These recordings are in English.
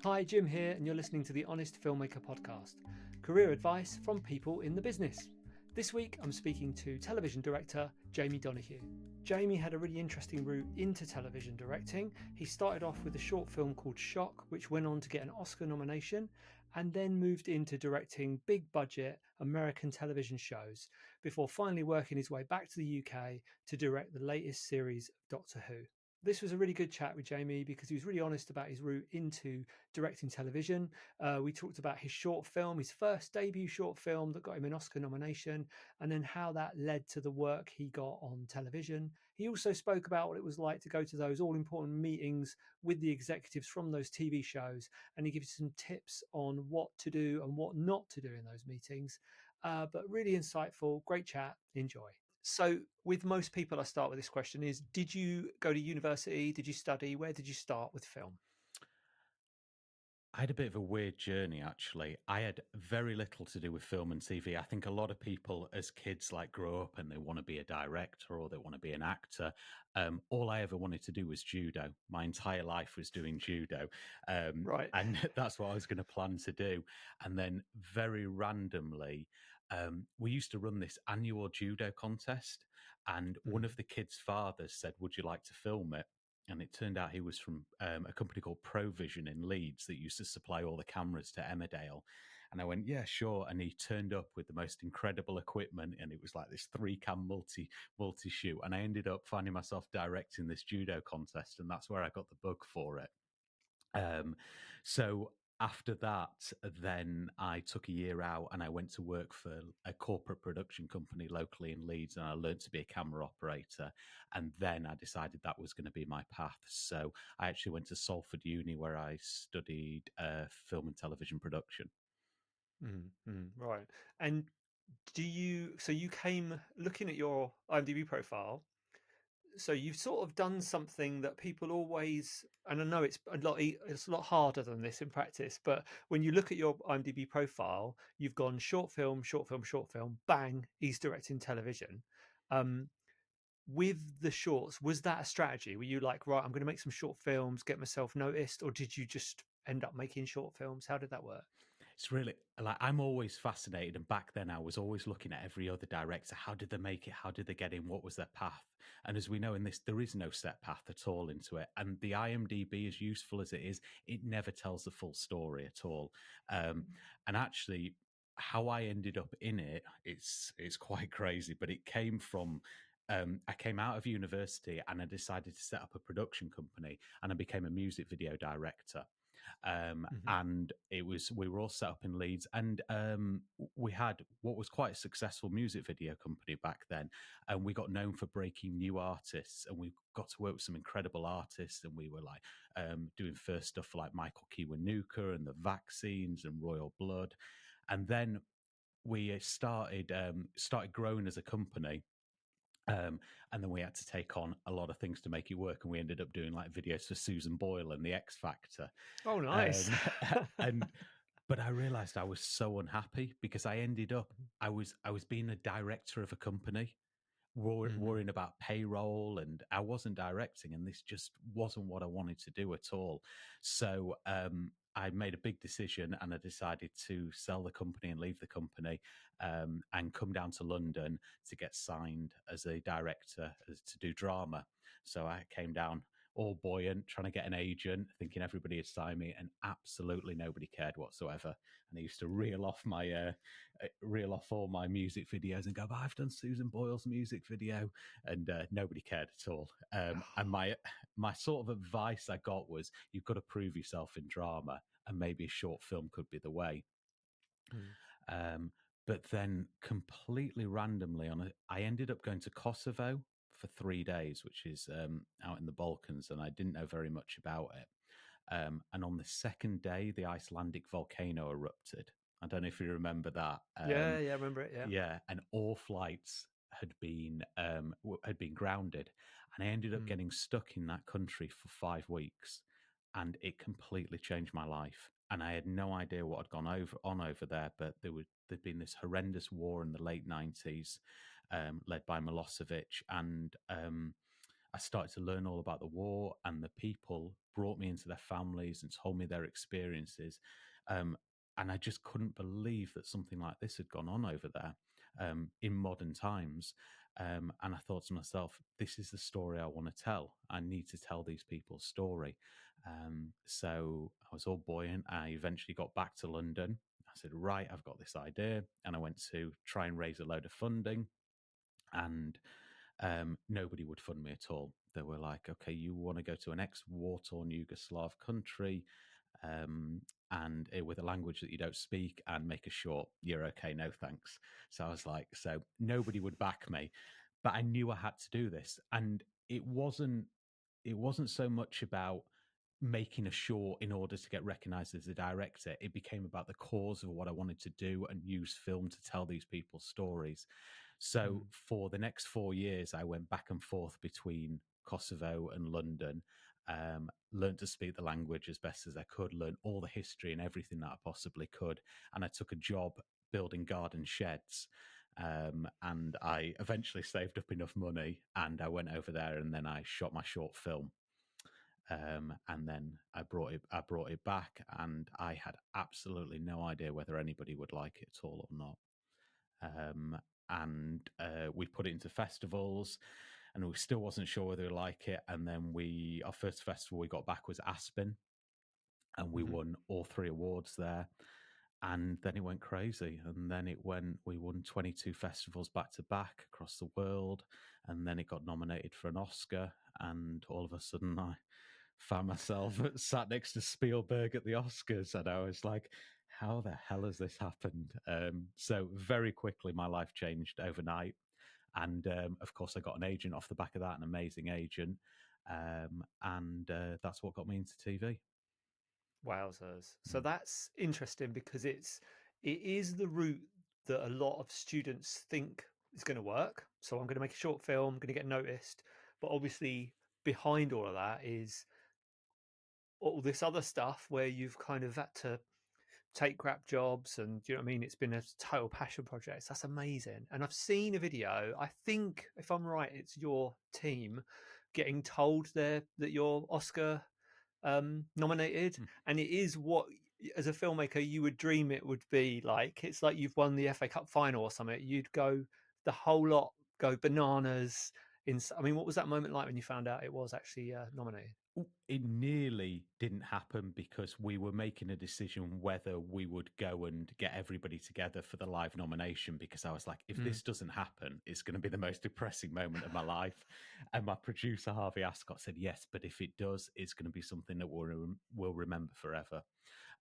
Hi, Jim here, and you're listening to the Honest Filmmaker podcast, career advice from people in the business. This week, I'm speaking to television director Jamie Donoughue. Jamie had a really interesting route into television directing. He started off with a short film called Shok, which went on to get an Oscar nomination, and then moved into directing big budget American television shows before finally working his way back to the UK to direct the latest series of Doctor Who. This was a really good chat with Jamie because he was really honest about his route into directing television. We talked about his short film, his first debut short film that got him an Oscar nomination, and then how that led to the work he got on television. He also spoke about what it was like to go to those all important meetings with the executives from those TV shows, and he gives you some tips on what to do and what not to do in those meetings. But really insightful, great chat. Enjoy. So, with most people, I start with this question: is did you go to university? Did you study? Where did you start with film? I had a bit of a weird journey, actually. I had very little to do with film and TV. I think a lot of people as kids grow up and they want to be a director or they want to be an actor. All I ever wanted to do was judo. My entire life was doing judo. Right. And that's what I was going to plan to do. And then very randomly, we used to run this annual judo contest. And one of the kids' fathers said, "Would you like to film it?" And it turned out he was from a company called Provision in Leeds that used to supply all the cameras to Emmerdale. And I went, "Yeah, sure." And he turned up with the most incredible equipment, and it was like this 3-cam multi shoot. And I ended up finding myself directing this judo contest, and that's where I got the bug for it. So after that, then I took a year out and I went to work for a corporate production company locally in Leeds, and I learned to be a camera operator. And then I decided that was going to be my path. So I actually went to Salford Uni where I studied film and television production. Right. And so you came looking at your IMDb profile. So you've sort of done something that people always, and I know it's a lot harder than this in practice, but when you look at your IMDb profile, you've gone short film, short film, short film, bang, he's directing television. Um, with the shorts, was that a strategy? Were you like, right, I'm going to make some short films, get myself noticed, or did you just end up making short films? How did that work? It's really I'm always fascinated. And back then, I was always looking at every other director. How did they make it? How did they get in? What was their path? And as we know in this, there is no set path at all into it. And the IMDb, as useful as it is, it never tells the full story at all. Um, and actually, how I ended up in it's quite crazy. But it came from I came out of university and I decided to set up a production company, and I became a music video director. Hmm. And we were all set up in Leeds, and we had what was quite a successful music video company back then, and we got known for breaking new artists, and we got to work with some incredible artists, and we were doing first stuff for like Michael Kiwanuka and the Vaccines and Royal Blood, and then we started growing as a company. And then we had to take on a lot of things to make it work, and we ended up doing like videos for Susan Boyle and the X Factor. Oh, nice. Um, and but I realized I was so unhappy because I was being a director of a company, Hmm. worrying about payroll, and I wasn't directing, and this just wasn't what I wanted to do at all. So I made a big decision, and I decided to sell the company and leave the company, and come down to London to get signed as a director to do drama. So I came down all buoyant, trying to get an agent, thinking everybody had signed me, and absolutely nobody cared whatsoever. And I used to reel off all my music videos and go, "But I've done Susan Boyle's music video," and nobody cared at all. And my sort of advice I got was, "You've got to prove yourself in drama, and maybe a short film could be the way." Mm. Um, but then, completely randomly, I ended up going to Kosovo for 3 days, which is out in the Balkans, and I didn't know very much about it. And on the second day, the Icelandic volcano erupted. I don't know if you remember that. Yeah, yeah, I remember it. Yeah. Yeah, and all flights had been grounded, and I ended up Mm. getting stuck in that country for 5 weeks, and it completely changed my life. And I had no idea what had gone over there, but there'd been this horrendous war in the late 90s, led by Milosevic, and I started to learn all about the war, and the people brought me into their families and told me their experiences. Um, and I just couldn't believe that something like this had gone on over there in modern times. And I thought to myself, this is the story I want to tell. I need to tell these people's story. So I was all buoyant. I eventually got back to London. I said, right, I've got this idea. And I went to try and raise a load of funding. And nobody would fund me at all. They were like, okay, you want to go to an ex-war torn Yugoslav country and with a language that you don't speak and make a short, you're okay, no thanks. So I was like, so nobody would back me, but I knew I had to do this. And it wasn't so much about making a short in order to get recognized as a director. It became about the cause of what I wanted to do and use film to tell these people's stories. So Mm. for the next 4 years, I went back and forth between Kosovo and London, learned to speak the language as best as I could, learned all the history and everything that I possibly could. And I took a job building garden sheds. And I eventually saved up enough money and I went over there and then I shot my short film. And then I brought it back, and I had absolutely no idea whether anybody would like it at all or not. And we put it into festivals, and we still wasn't sure whether we like it. And then our first festival we got back was Aspen, and we Mhm. won all 3 awards there. And then it went crazy, and then we won 22 festivals back to back across the world, and then it got nominated for an Oscar, and all of a sudden I found myself sat next to Spielberg at the Oscars, and I was like, how the hell has this happened? So very quickly, my life changed overnight. And of course, I got an agent off the back of that, an amazing agent. And that's what got me into TV. Wowzers. So Mm. that's interesting because it is the route that a lot of students think is going to work. So I'm going to make a short film, I'm going to get noticed, but obviously behind all of that is all this other stuff where you've kind of had to take crap jobs and do you know what I mean? It's been a total passion project. That's amazing. And I've seen a video. I think if I'm right, it's your team getting told there that you're Oscar nominated, Mm. and it is what as a filmmaker you would dream it would be like. It's like you've won the FA Cup final or something. You'd go the whole lot, go bananas. I mean, what was that moment like when you found out it was actually nominated? It nearly didn't happen because we were making a decision whether we would go and get everybody together for the live nomination. Because I was like, if Mm, this doesn't happen, it's going to be the most depressing moment of my life. And my producer, Harvey Ascott, said, yes, but if it does, it's going to be something that we'll remember forever.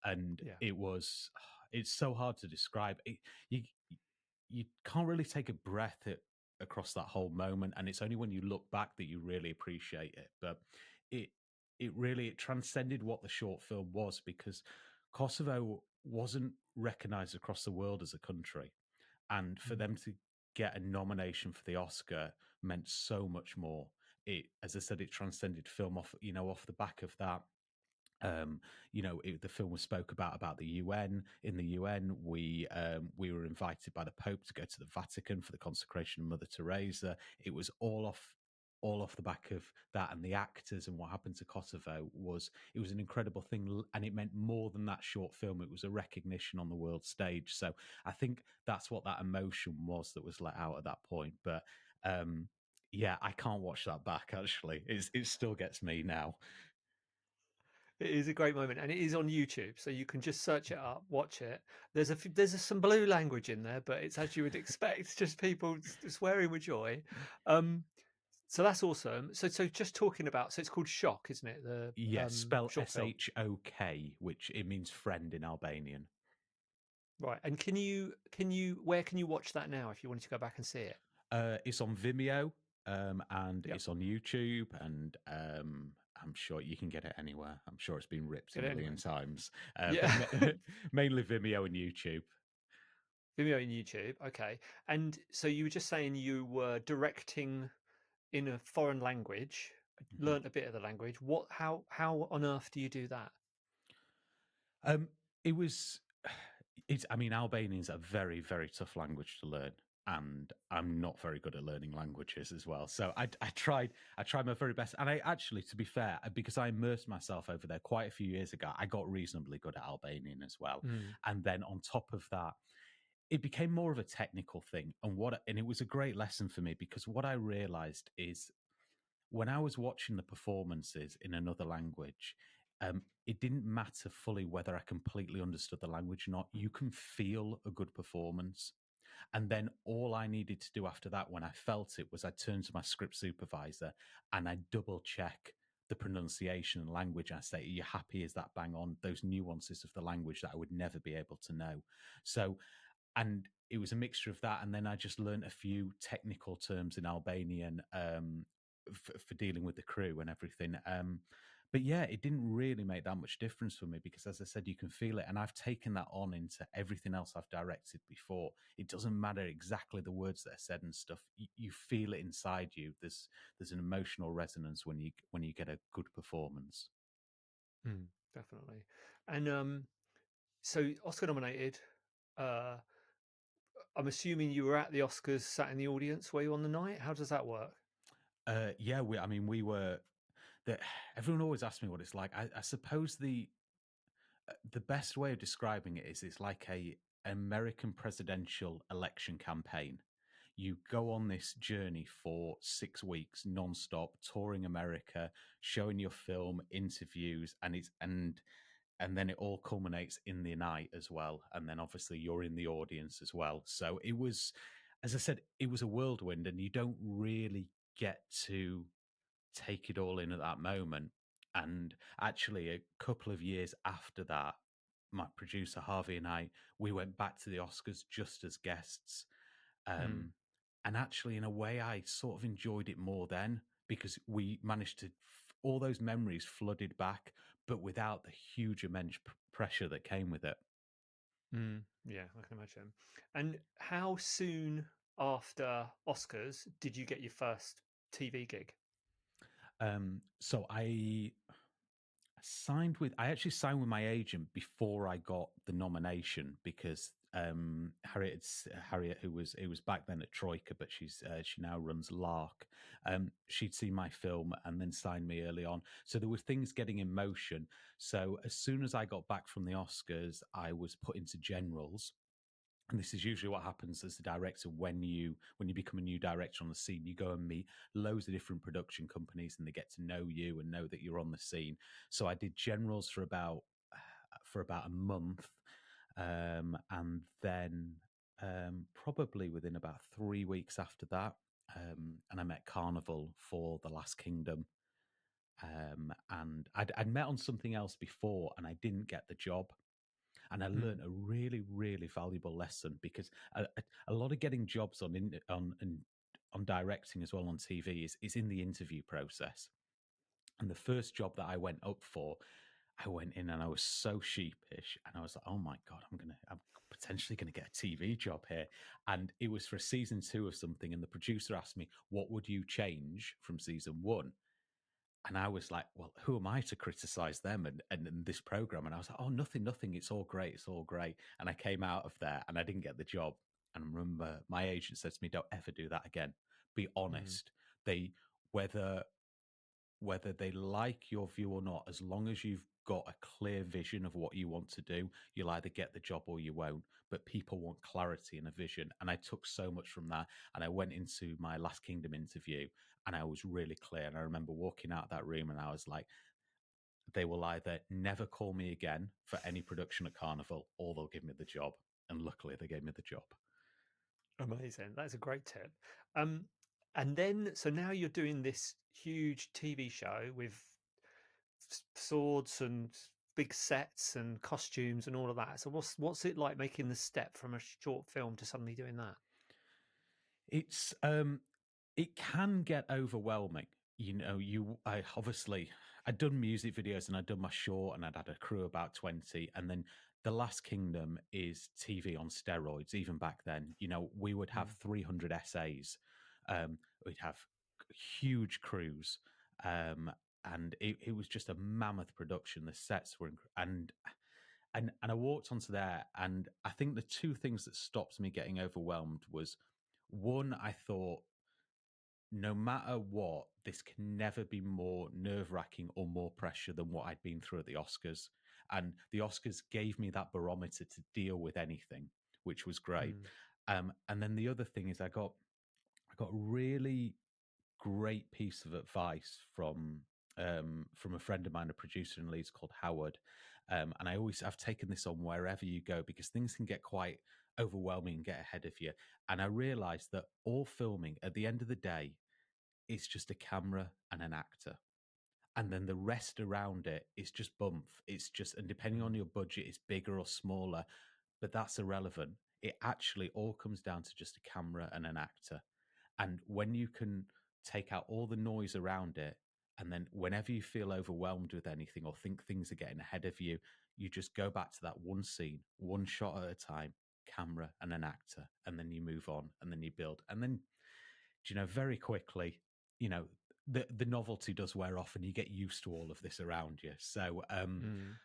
And yeah. it's so hard to describe. You can't really take a breath across that whole moment, and it's only when you look back that you really appreciate it. But it it transcended what the short film was, because Kosovo wasn't recognized across the world as a country, and for Mm. them to get a nomination for the Oscar meant so much more. As I said, it transcended film off the back of that. um, the film was spoke about the UN. In the UN, we were invited by the Pope to go to the Vatican for the consecration of Mother Teresa. It was all off the back of that, and the actors and what happened to Kosovo was an incredible thing, and it meant more than that short film. It was a recognition on the world stage. So I think that's what that emotion was that was let out at that point. But yeah, I can't watch that back. Actually, it still gets me now. It is a great moment, and it is on YouTube, so you can just search it up, watch it. Some blue language in there, but it's as you would expect, just people swearing with joy. Um, so that's awesome. So just talking about, so it's called Shock, isn't it? The Yes, spell short film, Shok, which it means friend in Albanian. right? And where can you watch that now if you wanted to go back and see it? It's on Vimeo, and Yep, it's on YouTube, and I'm sure you can get it anywhere. I'm sure it's been ripped a get it million anywhere. times, but Yeah, mainly Vimeo and YouTube. Vimeo and YouTube. Okay, and so you were just saying you were directing in a foreign language, Mhm. learnt a bit of the language. How on earth do you do that? Um, it was, I mean, Albanian is a very, very tough language to learn. and I'm not very good at learning languages as well. So I tried my very best, and I actually, to be fair, because I immersed myself over there quite a few years ago, I got reasonably good at Albanian as well. Mm. And then on top of that, it became more of a technical thing, and it was a great lesson for me, because what I realized is when I was watching the performances in another language, it didn't matter fully whether I completely understood the language or not. You can feel a good performance. And then all I needed to do after that, when I felt it, was I turned to my script supervisor and I double check the pronunciation and language. I say, are you happy? Is that bang on? Those nuances of the language that I would never be able to know. So, and it was a mixture of that. And then I just learned a few technical terms in Albanian for dealing with the crew and everything. But yeah, it didn't really make that much difference for me, because, as I said, you can feel it. And I've taken that on into everything else I've directed before. It doesn't matter exactly the words that are said and stuff. You feel it inside you. There's an emotional resonance when you get a good performance. Mm, definitely. And so Oscar nominated. Uh, I'm assuming you were at the Oscars, sat in the audience. Were you on the night? How does that work? Yeah, we were. The, everyone always asks me what it's like. I suppose the best way of describing it is it's like a American presidential election campaign. You go on this journey for 6 weeks non-stop, touring America, showing your film, interviews, and then it all culminates in the night as well. And then obviously you're in the audience as well. So it was, as I said, it was a whirlwind, and you don't really get to take it all in at that moment. And actually, a couple of years after that, my producer Harvey and I, we went back to the Oscars just as guests. Mm, And actually, in a way, I sort of enjoyed it more then, because we managed to, all those memories flooded back, but without the huge immense pressure that came with it. yeah, I can imagine. And how soon after Oscars did you get your first TV gig? So I actually signed with my agent before I got the nomination, because Harriet, who was back then at Troika, but she now runs Lark. She'd seen my film and then signed me early on, so there were things getting in motion. So as soon as I got back from the Oscars, I was put into generals. And this is usually what happens as the director when you become a new director on the scene. You go and meet loads of different production companies, and they get to know you and know that you're on the scene. So I did generals for about a month, and then probably within about 3 weeks after that, and I met Carnival for The Last Kingdom. And I'd met on something else before, and I didn't get the job. And I learned a really, really valuable lesson, because a lot of getting jobs on directing as well on TV is in the interview process. And the first job that I went up for, I went in and I was so sheepish, and I was like, "Oh my god, I'm potentially gonna get a TV job here." And it was for season 2 of something, and the producer asked me, "What would you change from season 1?" And I was like, well, who am I to criticize them and this program? And I was like, oh, nothing. It's all great. It's all great. And I came out of there and I didn't get the job. And I remember my agent said to me, don't ever do that again. Be Mm, honest. They, whether, whether they like your view or not, as long as you've got a clear vision of what you want to do, you'll either get the job or you won't. But people want clarity and a vision. And I took so much from that. And I went into my Last Kingdom interview and I was really clear. And I remember walking out of that room and I was like, they will either never call me again for any production at Carnival, or they'll give me the job. And luckily they gave me the job. amazing. That's a great tip. Um, and then, so now you're doing this huge TV show with swords and big sets and costumes and all of that. So what's it like making the step from a short film to suddenly doing that? It's it can get overwhelming. I obviously I'd done music videos and I'd done my short and I'd had a crew about 20, and then The Last Kingdom is TV on steroids. Even back then, we would have Mm, 300 essays, we'd have huge crews, and it was just a mammoth production. The sets were and I walked onto there, and I think the two things that stopped me getting overwhelmed was One, I thought, no matter what, this can never be more nerve wracking or more pressure than what I'd been through at the Oscars. And the Oscars gave me that barometer to deal with anything, which was great. Mm. And then the other thing is I got a really great piece of advice from a friend of mine, a producer in Leeds called Howard. And I've taken this on wherever you go because things can get quite overwhelming and get ahead of you. And I realized that all filming at the end of the day, it's just a camera and an actor. And then the rest around it is just bump. It's just, and depending on Mm. your budget, it's bigger or smaller, but that's irrelevant. It actually all comes down to just a camera and an actor. And when you can take out all the noise around it, and then whenever you feel overwhelmed with anything or think things are getting ahead of you, you just go back to that one scene, one shot at a time, camera and an actor, and then you move on and then you build. And then, very quickly, the novelty does wear off and you get used to all of this around you. So, Mm.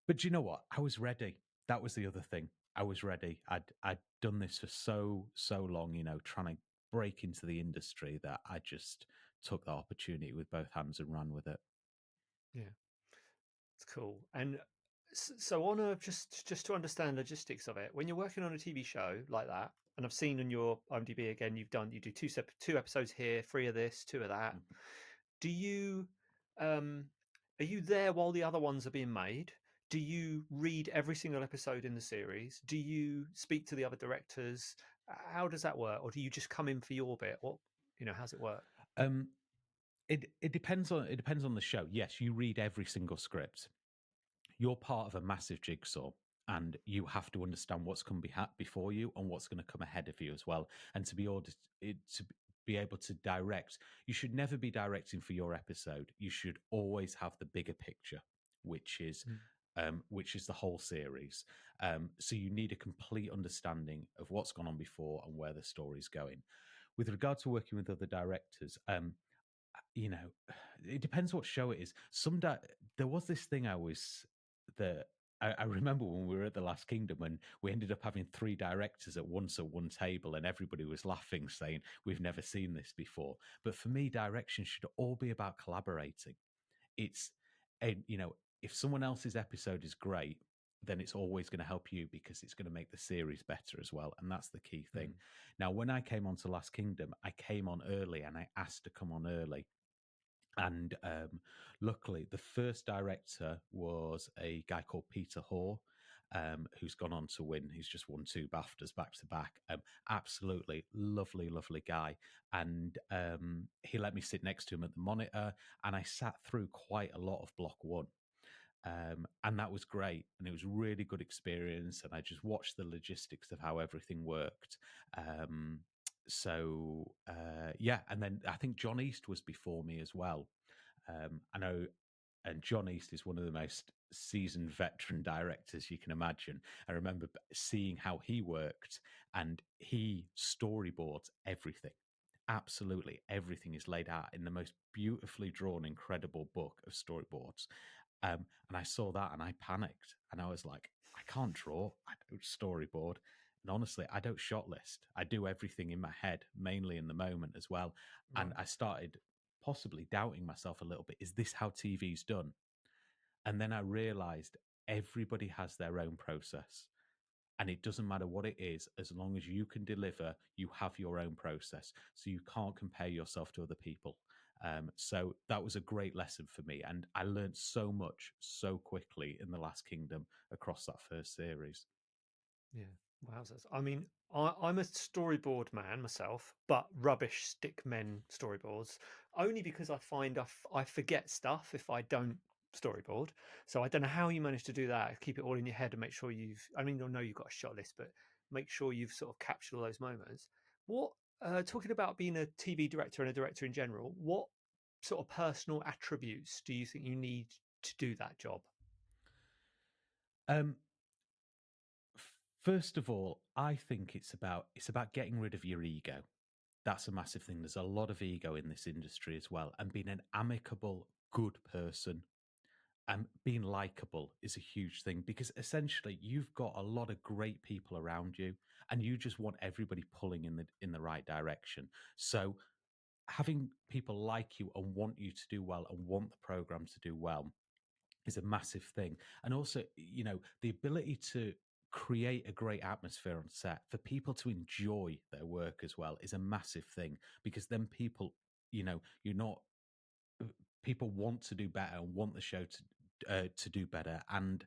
but do you know what? I was ready. That was the other thing. I was ready. I'd done this for so long, trying to break into the industry that I just took the opportunity with both hands and ran with it. Yeah, it's cool. And so on a just to understand logistics of it, when you're working on a TV show like that, and I've seen on your IMDb again, you do two episodes here, three of this, two of that. Mhm. Do you um are you there while the other ones are being made? Do you read every single episode in the series? Do you speak to the other directors? How does that work? Or do you just come in for your bit? How's it work? Um, it depends on the show. Yes, you read every single script. You're part of a massive jigsaw, and you have to understand what's come before you and what's going to come ahead of you as well. And to be able to direct, you should never be directing for your episode. You should always have the bigger picture, which is Mm. which is the whole series. So you need a complete understanding of what's gone on before and where the story's going. With regard to working with other directors, you know, it depends what show it is. There was this thing I remember when we were at the Last Kingdom and we ended up having three directors at once at one table and everybody was laughing, saying, "We've never seen this before." But for me, direction should all be about collaborating. It's, if someone else's episode is great, then it's always going to help you because it's going to make the series better as well. And that's the key thing. Mm. Now, when I came on to Last Kingdom, I came on early and I asked to come on early. And luckily, the first director was a guy called Peter Hoare, who's gone on to win. He's just won two BAFTAs back to back. Absolutely lovely, lovely guy. And he let me sit next to him at the monitor, and I sat through quite a lot of block one. And that was great. And it was a really good experience. And I just watched the logistics of how everything worked. Yeah, and then I think John East was before me as well. I know, and John East is one of the most seasoned veteran directors you can imagine. I remember seeing how he worked, and he storyboards everything. Absolutely everything is laid out in the most beautifully drawn, incredible book of storyboards. And I saw that and I panicked, and I was like, I can't draw, I don't storyboard. And honestly, I don't shot list. I do everything in my head, mainly in the moment as well. And Right. I started possibly doubting myself a little bit. Is this how TV's done? And then I realized everybody has their own process. And it doesn't matter what it is, as long as you can deliver, you have your own process. So you can't compare yourself to other people. So that was a great lesson for me. And I learned so much so quickly in The Last Kingdom across that first series. Yeah. Wowzers. I mean, I'm a storyboard man myself, but rubbish stick men storyboards. Only because I find I forget stuff if I don't storyboard. So I don't know how you manage to do that. Keep it all in your head and make sure I mean, I know you've got a shot list, but make sure you've sort of captured all those moments. What, talking about being a TV director and a director in general, what sort of personal attributes do you think you need to do that job? Um, First of all, I think it's about getting rid of your ego. That's a massive thing. There's a lot of ego in this industry as well, and being an amicable, good person and being likable is a huge thing because essentially you've got a lot of great people around you, and you just want everybody pulling in the right direction. So having people like you and want you to do well and want the program to do well is a massive thing. And also, the ability to create a great atmosphere on set for people to enjoy their work as well is a massive thing, because then people, you're not people want to do better and want the show to do better. And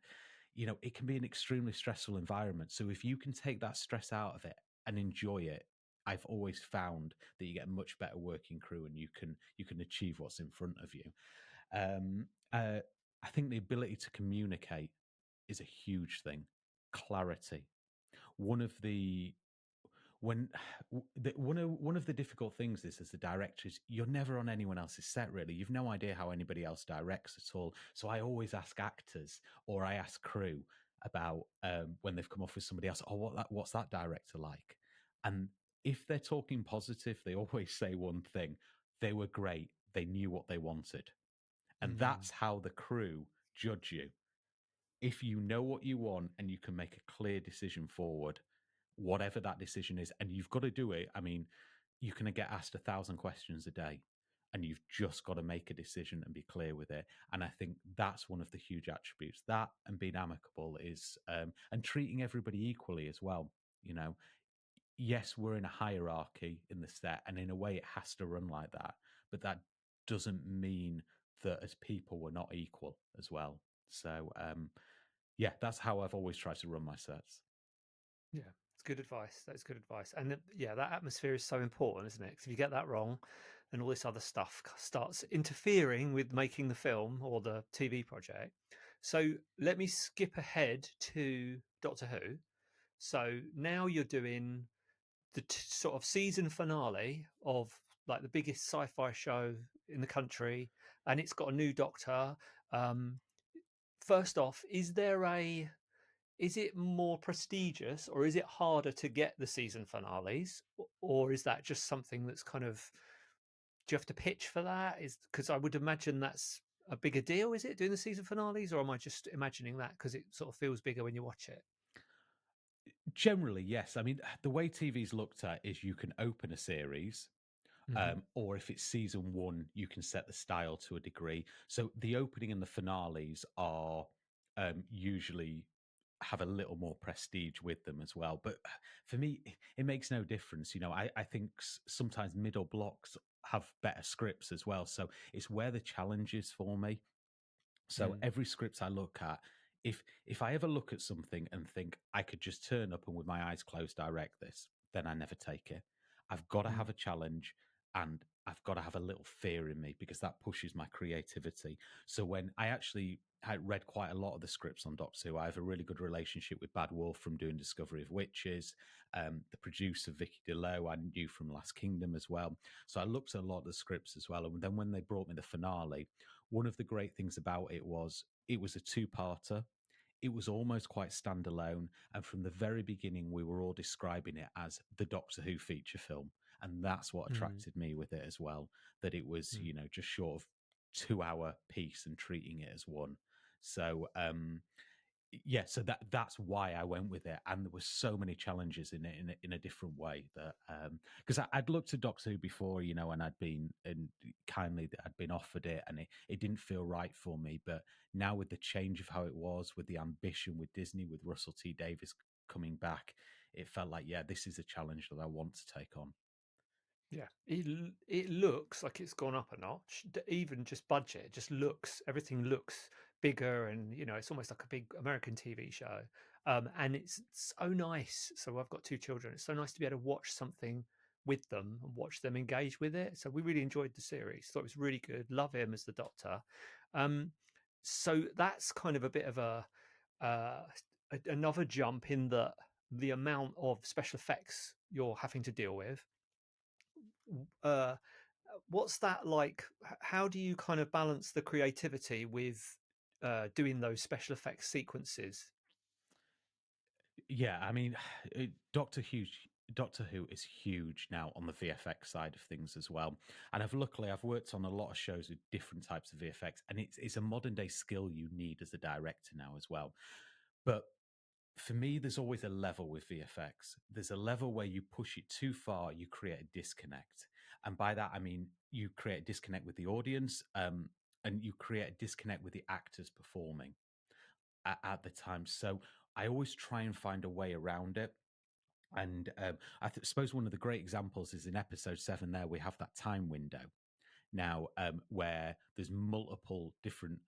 it can be an extremely stressful environment, so if you can take that stress out of it and enjoy it, I've always found that you get a much better working crew, and you can achieve what's in front of you. um I think the ability to communicate is a huge thing. Clarity. One of the when one of the difficult things is, as a director, is you're never on anyone else's set, really. You've no idea how anybody else directs at all. So I always ask actors, or I ask crew about, when they've come off with somebody else, what's that director like? And if they're talking positive, they always say one thing: they were great, they knew what they wanted. And Mm. that's how the crew judge you. If you know what you want and you can make a clear decision forward, whatever that decision is, and you've got to do it. I mean, you can get asked 1,000 questions a day, and you've just got to make a decision and be clear with it. And I think that's one of the huge attributes. That, and being amicable, is, and treating everybody equally as well. You know, yes, we're in a hierarchy in the set, and in a way, it has to run like that. But that doesn't mean that as people we're not equal as well. So, yeah, that's how I've always tried to run my sets. Yeah, it's good advice. That's good advice. And yeah, that atmosphere is so important, isn't it? Because if you get that wrong, then all this other stuff starts interfering with making the film or the TV project. So let me skip ahead to Doctor Who. So now you're doing the sort of season finale of like the biggest sci-fi show in the country, and it's got a new Doctor. Um, First off, is it more prestigious, or is it harder to get the season finales, or is that just something that's kind of, do you have to pitch for that? Is, because I would imagine that's a bigger deal, is it, doing the season finales, or am I just imagining that because it sort of feels bigger when you watch it? Generally, yes. I mean, the way TV's looked at is you can open a series, Hmm. or if it's season one, you can set the style to a degree. So the opening and the finales are, usually have a little more prestige with them as well. But for me, it makes no difference. I think sometimes middle blocks have better scripts as well. So it's where the challenge is for me. So Mm. every script I look at, if I ever look at something and think I could just turn up and with my eyes closed direct this, then I never take it. I've got to Mm. have a challenge, and I've got to have a little fear in me, because that pushes my creativity. So when I read quite a lot of the scripts on Doctor Who, I have a really good relationship with Bad Wolf from doing Discovery of Witches. The producer, Vicky DeLoe, I knew from Last Kingdom as well. So I looked at a lot of the scripts as well. And then when they brought me the finale, one of the great things about it was a two-parter. It was almost quite standalone, and from the very beginning, we were all describing it as the Doctor Who feature film, and that's what Mm. attracted me with it as well. That it was, Mm. just short of 2 hour piece and treating it as one. So, yeah, so that's why I went with it, and there were so many challenges in it in a different way, that, because I'd looked at Doctor Who before, and I'd been offered it, and it didn't feel right for me. But now, with the change of how it was, with the ambition with Disney, with Russell T Davies coming back, it felt like, yeah, this is a challenge that I want to take on. Yeah, it looks like it's gone up a notch. Even just budget, just looks, everything looks bigger, and it's almost like a big American TV show. And it's so nice. So I've got two children. It's so nice to be able to watch something with them and watch them engage with it. So we really enjoyed the series. Thought it was really good. Love him as the Doctor. Um, so that's kind of a bit of uh, another jump in the amount of special effects you're having to deal with. uh what's that like? How do you kind of balance the creativity with doing those special effects sequences? Yeah, I mean, Doctor Who is huge now on the VFX side of things as well. And I've worked on a lot of shows with different types of VFX, and it's a modern day skill you need as a director now as well. But For me, there's always a level with VFX. There's a level where you push it too far, you create a disconnect. And by that, I mean you create a disconnect with the audience, and you create a disconnect with the actors performing at the time. So I always try and find a way around it. And suppose one of the great examples is in episode 7 there, we have that time window now, where there's multiple different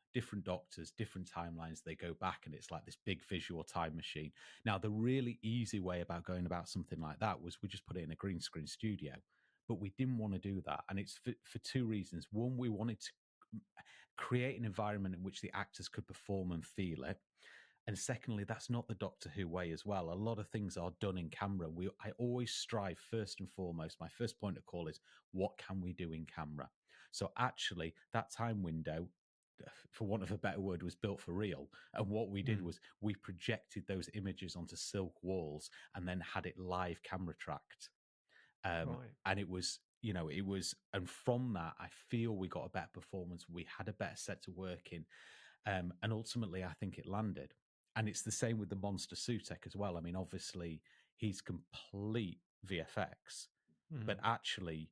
doctors, different timelines. They go back, and it's like this big visual time machine. Now, the really easy way about going about something like that was we just put it in a green screen studio, but we didn't want to do that, and it's for two reasons. One, we wanted to create an environment in which the actors could perform and feel it. And secondly, that's not the Doctor Who way as well. A lot of things are done in camera. I always strive, first and foremost, my first point of call is, what can we do in camera? So actually, that time window, for want of a better word, was built for real. And what we did was we projected those images onto silk walls and then had it live camera tracked. Right. And it was, and from that, I feel we got a better performance. We had a better set to work in. And ultimately, I think it landed. And it's the same with the monster Sutek as well. I mean, obviously, he's complete VFX, but actually,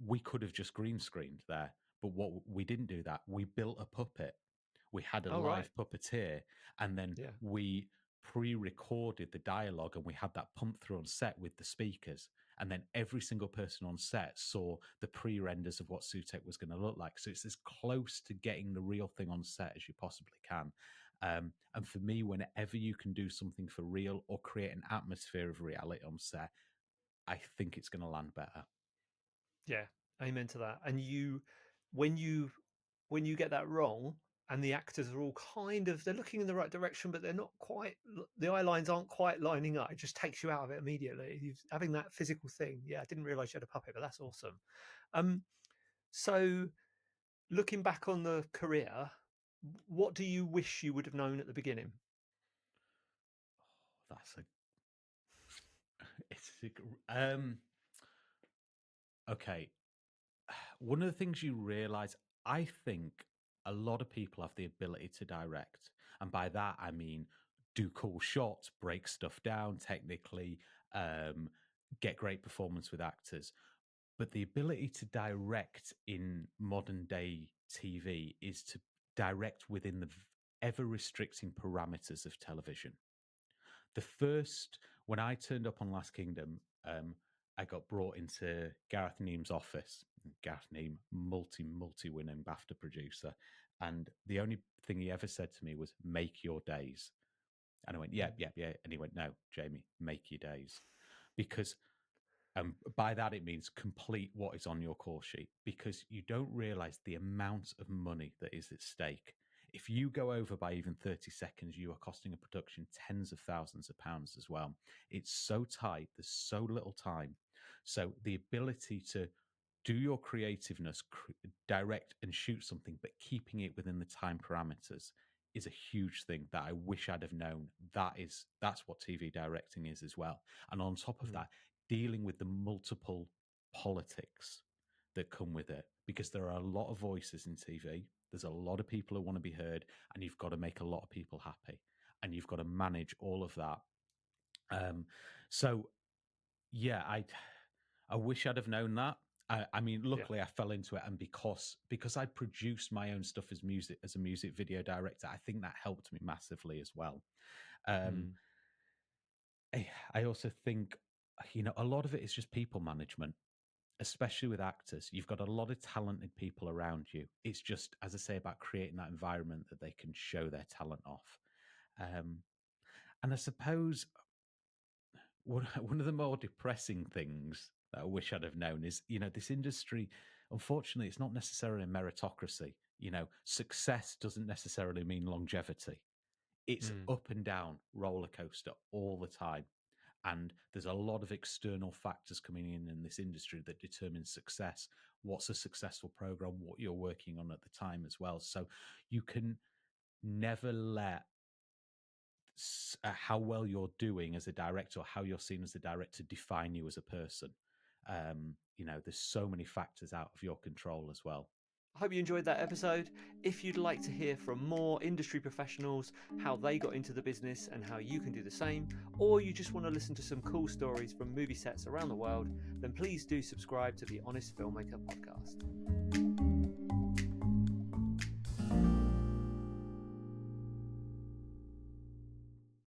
we could have just green screened there. But what we didn't do that. We built a puppet. We had a Oh, right. live puppeteer, and then Yeah. we pre-recorded the dialogue, and we had that pumped through on set with the speakers. And then every single person on set saw the pre-renders of what Sutek was going to look like. So it's as close to getting the real thing on set as you possibly can. And for me, whenever you can do something for real or create an atmosphere of reality on set, I think it's going to land better. Yeah. Amen to that. And when you when you get that wrong, and the actors are all kind of, they're looking in the right direction, but they're not quite, the eye lines aren't quite lining up, it just takes you out of it immediately. Having that physical thing. Yeah, I didn't realize you had a puppet, but that's awesome. um so looking back on the career, what do you wish you would have known at the beginning? That's a it's a, okay. One of the things you realize, I think a lot of people have the ability to direct. And by that, I mean, do cool shots, break stuff down technically, get great performance with actors. But the ability to direct in modern day TV is to direct within the ever restricting parameters of television. When I turned up on Last Kingdom, I got brought into Gareth Neam's office. Gareth Neam, multi-winning BAFTA producer. And the only thing he ever said to me was, make your days. And I went, yeah. And he went, no, Jamie, make your days. Because by that, it means complete what is on your call sheet, because you don't realize the amount of money that is at stake. If you go over by even 30 seconds, you are costing a production tens of thousands of pounds as well. It's so tight. There's so little time. So the ability to do your creativeness, direct and shoot something, but keeping it within the time parameters is a huge thing that I wish I'd have known. That's what TV directing is as well. And on top of that, dealing with the multiple politics that come with it, because there are a lot of voices in TV. There's a lot of people who want to be heard, and you've got to make a lot of people happy, and you've got to manage all of that. So yeah, I wish I'd have known that. I mean, Yeah. luckily I fell into it, and because I produced my own stuff as a music video director, I think that helped me massively as well. I also think, a lot of it is just people management, especially with actors. You've got a lot of talented people around you. It's just, as I say, about creating that environment that they can show their talent off. And I suppose one of the more depressing things that I wish I'd have known is, this industry, unfortunately, it's not necessarily a meritocracy. Success doesn't necessarily mean longevity. It's up and down roller coaster all the time. And there's a lot of external factors coming in this industry that determine success. What's a successful program, what you're working on at the time as well. So you can never let how well you're doing as a director, or how you're seen as a director, define you as a person. There's so many factors out of your control as well. I hope you enjoyed that episode. If you'd like to hear from more industry professionals, how they got into the business and how you can do the same, or you just want to listen to some cool stories from movie sets around the world, then please do subscribe to the Honest Filmmaker podcast.